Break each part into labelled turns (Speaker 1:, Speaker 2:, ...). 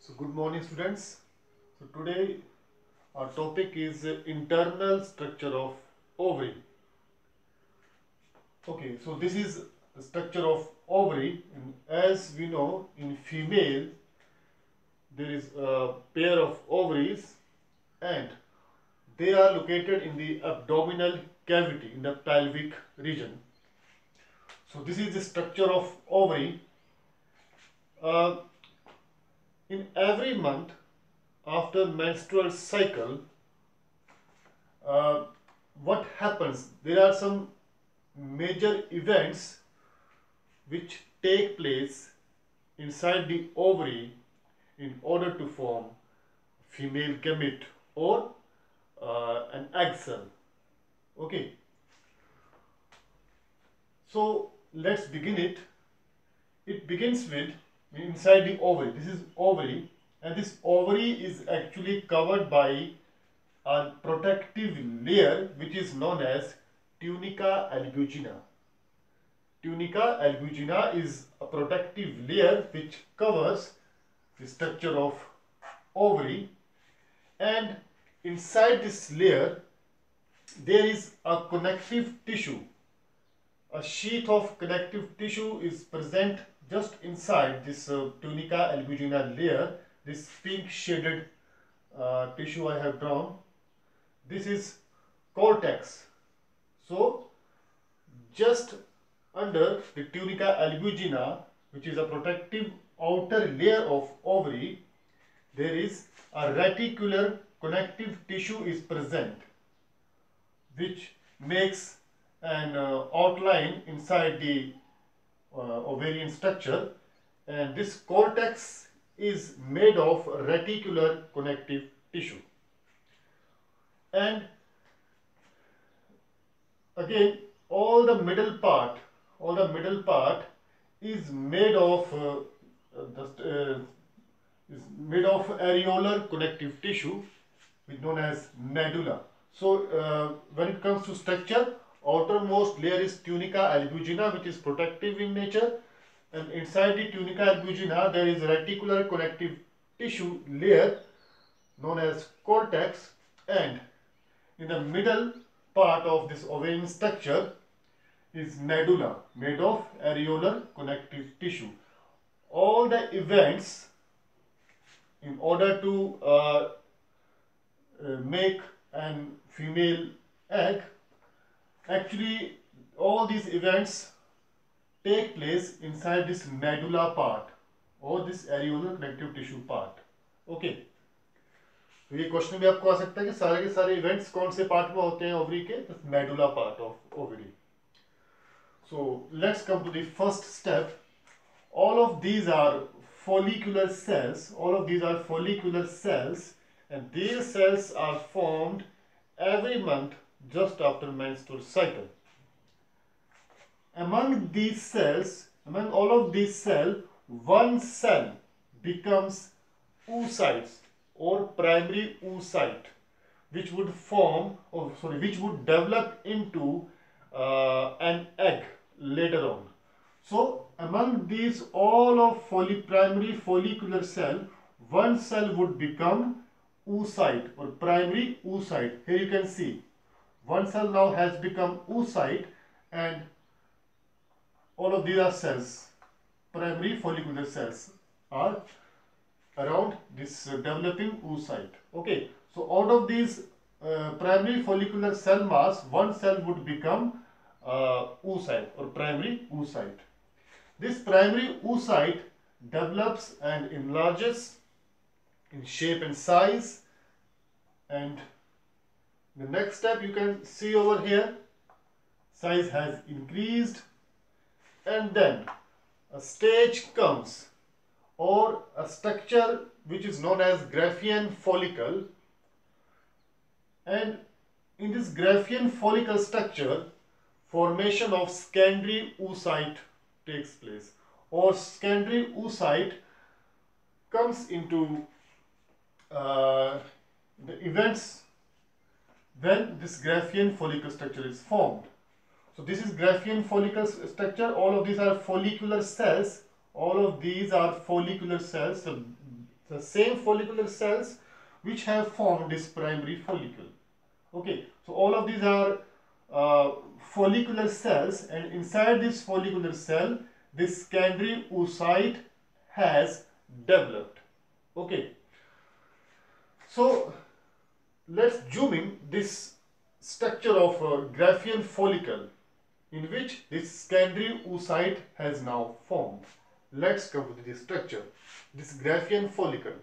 Speaker 1: So good morning students. So today our topic is internal structure of ovary. Okay, so this is the structure of ovary, and as we know in female there is a pair of ovaries and they are located in the abdominal cavity in the pelvic region. So this is the structure of ovary. Uh, in every month after menstrual cycle, uh, what happens? There are some major events which take place inside the ovary in order to form female gamete or an egg cell. Okay, so let's begin it. It begins with inside the ovary. This is ovary, and this ovary is actually covered by a protective layer which is known as tunica albugina. Tunica albugina is a protective layer which covers the structure of ovary, and inside this layer there is a connective tissue. A sheath of connective tissue is present just inside this tunica albugina layer. This pink shaded tissue I have drawn, this is cortex. So just under the tunica albugina, which is a protective outer layer of ovary, there is a reticular connective tissue is present, which makes an outline inside the ovarian structure, and this cortex is made of reticular connective tissue. And again, all the middle part is made of areolar connective tissue, which is known as medulla. So when it comes to structure, outermost layer is tunica albugina, which is protective in nature, and inside the tunica albugina there is reticular connective tissue layer known as cortex, and in the middle part of this ovarian structure is medulla made of areolar connective tissue. All the events in order to make an female egg, actually all these events take place inside this medulla part or this areolar connective tissue part. Okay, तो ये question भी आपको आ सकता है कि सारे के सारे इवेंट्स कौन से पार्ट में होते हैं ओवरी के? Medulla part of ovary. So let's come to the first step. All of these are follicular cells. And these cells are formed every month just after menstrual cycle. Among all of these cells, one cell becomes oocytes or primary oocyte, which would develop into an egg later on. So among these all of primary follicular cell, one cell would become oocyte or primary oocyte. Here you can see one cell now has become oocyte, and all of these are cells, primary follicular cells are around this developing oocyte. Okay, so out of these primary follicular cell mass, one cell would become oocyte or primary oocyte. This primary oocyte develops and enlarges in shape and size, and the next step you can see over here, size has increased, and then a stage comes or a structure which is known as Graafian follicle, and in this Graafian follicle structure, formation of secondary oocyte takes place, or secondary oocyte comes into the events when this Graafian follicle structure is formed. So this is Graafian follicle structure. All of these are follicular cells. The the same follicular cells which have formed this primary follicle. Okay, so all of these are follicular cells, and inside this follicular cell this secondary oocyte has developed. Okay, so let's zoom in this structure of Graafian follicle in which this secondary oocyte has now formed. Let's cover this structure, this Graafian follicle.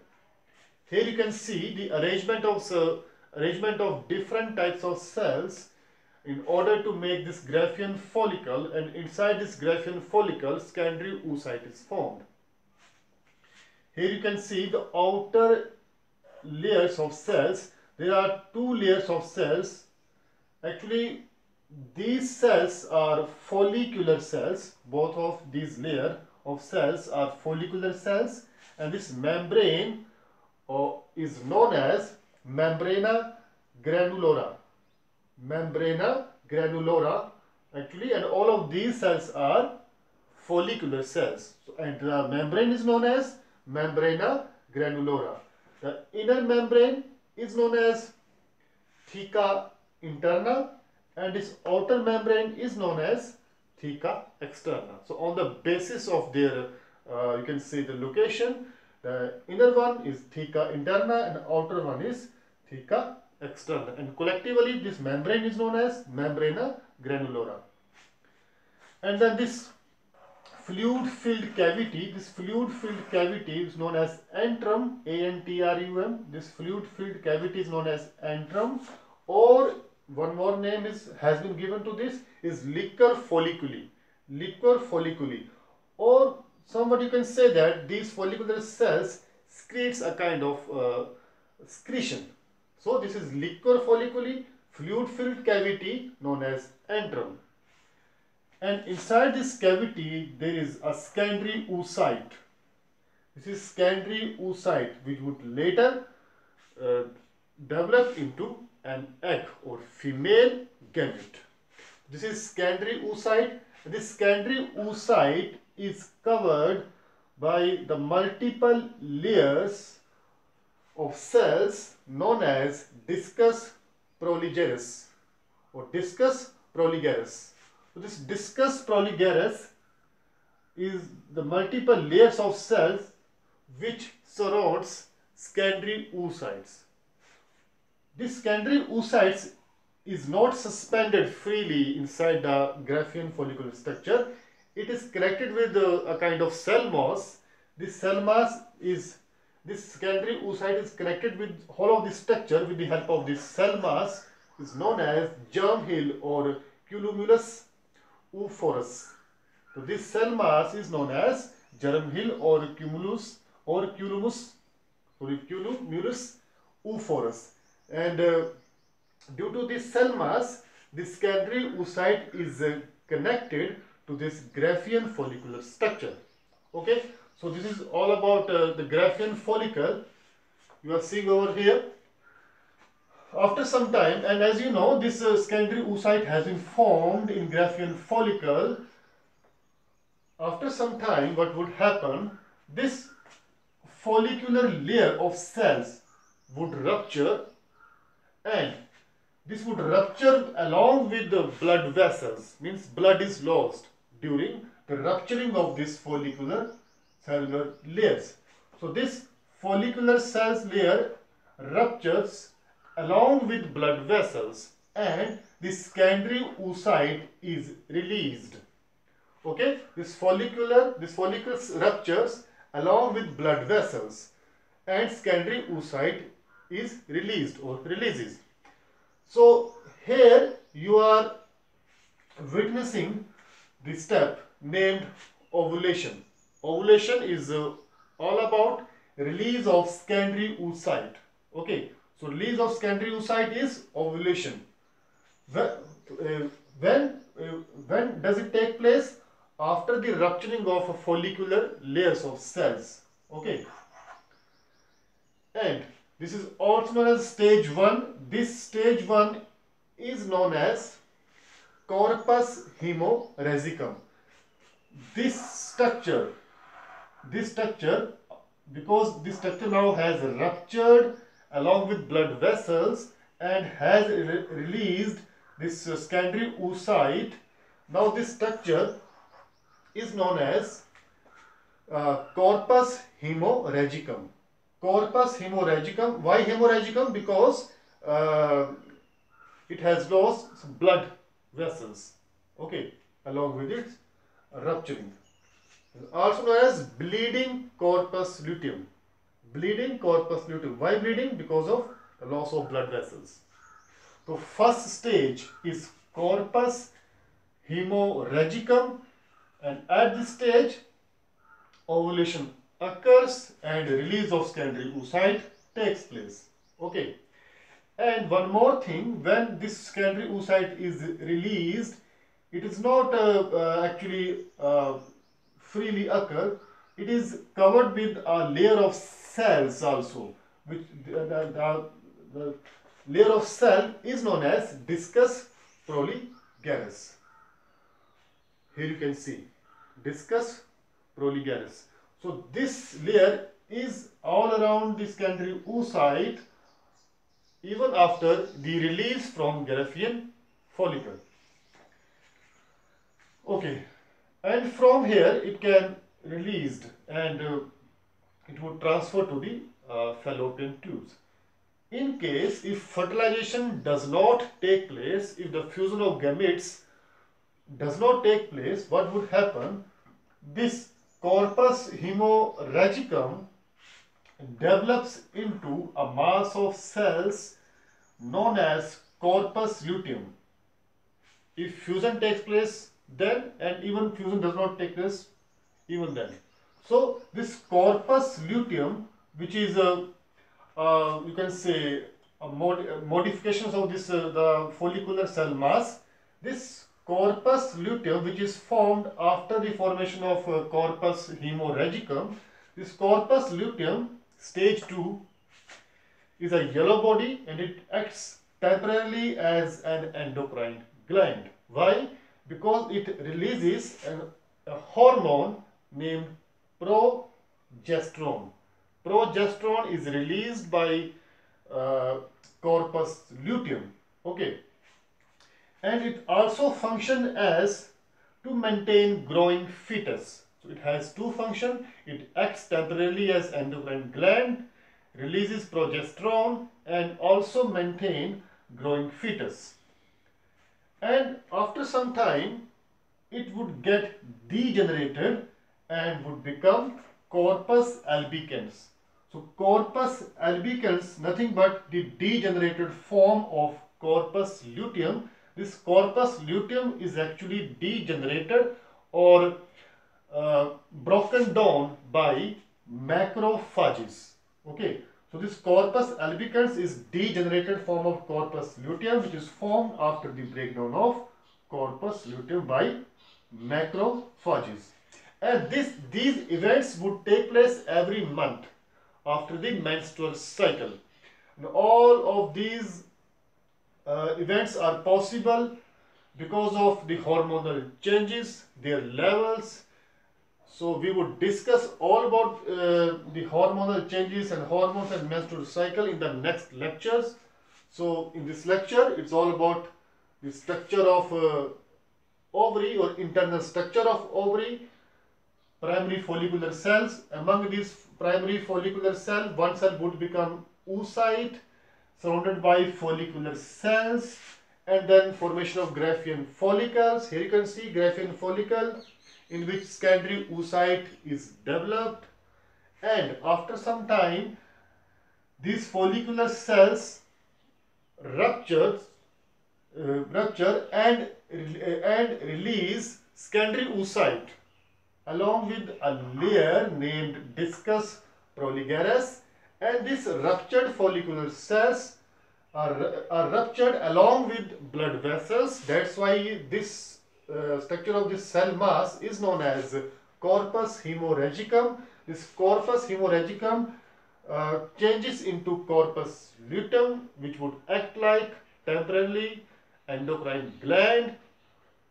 Speaker 1: Here you can see the arrangement of different types of cells in order to make this Graafian follicle, and inside this Graafian follicle secondary oocyte is formed. Here you can see the outer layers of cells. There are two layers of cells. Actually, these cells are follicular cells. Both of these layers of cells are follicular cells, and this membrane is known as membrana granulora. Membrana granulora, actually, and all of these cells are follicular cells. So, and the membrane is known as membrana granulora. The inner membrane is known as theca interna, and its outer membrane is known as theca externa. So on the basis of their, you can see the location, the inner one is theca interna and the outer one is theca externa, and collectively this membrane is known as membrana granulora. And then this fluid-filled cavity, is known as antrum, A-N-T-R-U-M. This fluid-filled cavity is known as antrum, or one more name has been given to this, is liquor folliculi. Liquor folliculi, or somewhat you can say that these follicular cells secretes a kind of secretion. So this is liquor folliculi, fluid-filled cavity known as antrum. And inside this cavity there is a secondary oocyte. This is secondary oocyte which would later develop into an egg or female gamete. This is secondary oocyte. This secondary oocyte is covered by the multiple layers of cells known as discus proligerus or discus proligerus. So this discus proligerus is the multiple layers of cells which surrounds secondary oocytes. This secondary oocytes is not suspended freely inside the Graafian follicular structure. It is connected with a kind of cell mass. This cell mass is, this secondary oocyte is connected with whole of this structure with the help of this cell mass, is known as germ hill or cumulus oophorus. So this cell mass is known as germ hill or cumulus oophorus, and due to this cell mass, this secondary oocyte is connected to this Graafian follicular structure. Okay, so this is all about the Graafian follicle you are seeing over here. After some time, and as you know, this secondary oocyte has been formed in Graafian follicle. After some time, what would happen? This follicular layer of cells would rupture, and this would rupture along with the blood vessels, means blood is lost during the rupturing of this follicular cellular layers. So this follicular cells layer ruptures along with blood vessels, and this secondary oocyte is released. Okay, this follicle ruptures along with blood vessels, and secondary oocyte is released or releases. So here you are witnessing the step named ovulation. Ovulation is all about release of secondary oocyte. Okay, so release of secondary oocyte is ovulation. When does it take place? After the rupturing of follicular layers of cells. Okay, and this is also known as stage 1. This stage 1 is known as corpus hemoresicum. This structure because this structure now has ruptured along with blood vessels and has released this secondary oocyte. Now this structure is known as corpus hemorrhagicum. Corpus hemorrhagicum. Why hemorrhagicum? Because it has lost some blood vessels, okay, along with its rupturing. Also known as bleeding corpus luteum. Bleeding corpus luteum. Why bleeding? Because of the loss of blood vessels. So first stage is corpus hemorrhagicum, and at this stage ovulation occurs and release of secondary oocyte takes place. Okay. And one more thing, when this secondary oocyte is released, it is not actually freely occur. It is covered with a layer of cells also, which the layer of cell is known as discus proligerus. Here you can see discus proligerus. So this layer is all around the secondary oocyte even after the release from Graafian follicle. Okay, and from here it can released and it would transfer to the fallopian tubes. In case if fertilization does not take place, if the fusion of gametes does not take place, what would happen? This corpus hemorrhagicum develops into a mass of cells known as corpus luteum. If fusion takes place, then, and even fusion does not take place, even then. So this corpus luteum, which is you can say modifications of this the follicular cell mass, this corpus luteum, which is formed after the formation of corpus hemorrhagicum, this corpus luteum stage 2 is a yellow body and it acts temporarily as an endocrine gland. Why? Because it releases a hormone named progesterone. Progesterone is released by corpus luteum. Okay. And it also functions as to maintain growing fetus. So it has two functions. It acts temporarily as endocrine gland, releases progesterone, and also maintain growing fetus. And after some time, it would get degenerated and would become corpus albicans. So corpus albicans, nothing but the degenerated form of corpus luteum. This corpus luteum is actually degenerated or broken down by macrophages. Okay, so this corpus albicans is degenerated form of corpus luteum, which is formed after the breakdown of corpus luteum by macrophages. And these events would take place every month after the menstrual cycle. And all of these events are possible because of the hormonal changes, their levels. So we would discuss all about the hormonal changes and hormones and menstrual cycle in the next lectures. So in this lecture, it's all about the structure of ovary or internal structure of ovary, primary follicular cells. Among these primary follicular cells, one cell would become oocyte surrounded by follicular cells, and then formation of Graafian follicles. Here you can see Graafian follicle in which secondary oocyte is developed, and after some time these follicular cells rupture and release secondary oocyte along with a layer named discus proligerus, and these ruptured follicular cells are ruptured along with blood vessels. That's why this structure of this cell mass is known as corpus hemorrhagicum. This corpus hemorrhagicum changes into corpus luteum, which would act like temporarily endocrine gland,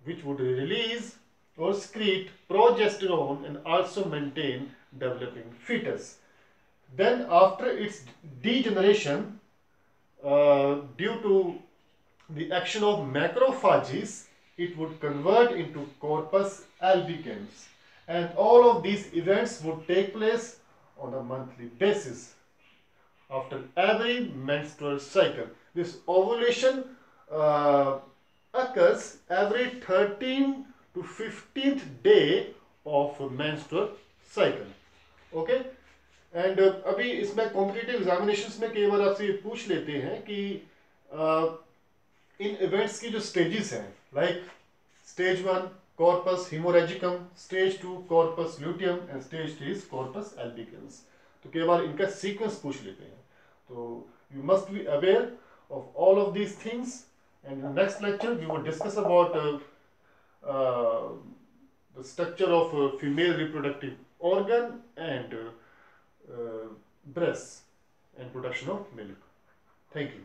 Speaker 1: which would release or secrete progesterone and also maintain developing fetus. Then after its degeneration, due to the action of macrophages, it would convert into corpus albicans, and all of these events would take place on a monthly basis after every menstrual cycle. This ovulation occurs every 13th to 15th day of menstrual cycle. Okay. And अभी इसमें competitive examinations में कई बार आपसे ये पूछ लेते हैं कि इन इवेंट्स की जो स्टेजेस हैं, like stage 1 corpus haemorrhagicum, stage 2 corpus luteum and stage 3 corpus albicans, तो कई बार इनका सीक्वेंस पूछ लेते हैं. तो you must be aware of all of these things, and in next lecture we will discuss about the structure of female reproductive organ and breasts and production of milk. Thank you.